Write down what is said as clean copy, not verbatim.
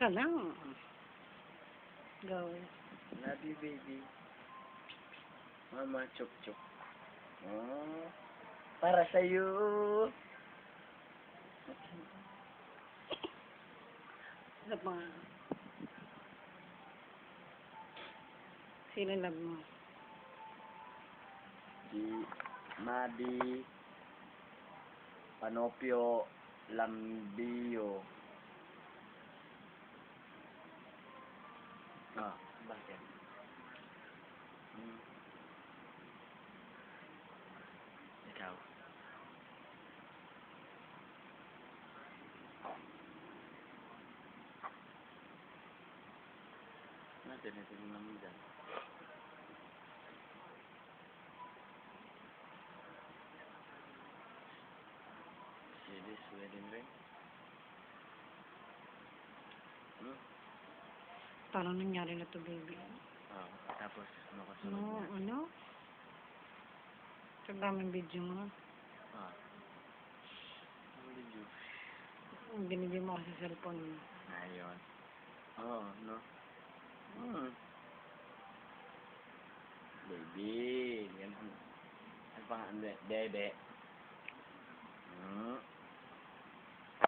Teka lang. Go. Love you, baby. Mama, chok chok. Oh, para sa'yo. Ano pa nga? Sino love mo? Di Madi Panopio Lambio. Ah, bakit? Ikaw. Natin naman dyan. See this wedding ring? Paano nangyari na to, baby? Tapos, ano ka Ano? sunod niya? Ano? Sa daming video mo. Ang video. Binigyan mo kasi sa cellphone mo. Ayun. No? Baby. Yan. Ano pa nga? Bebe.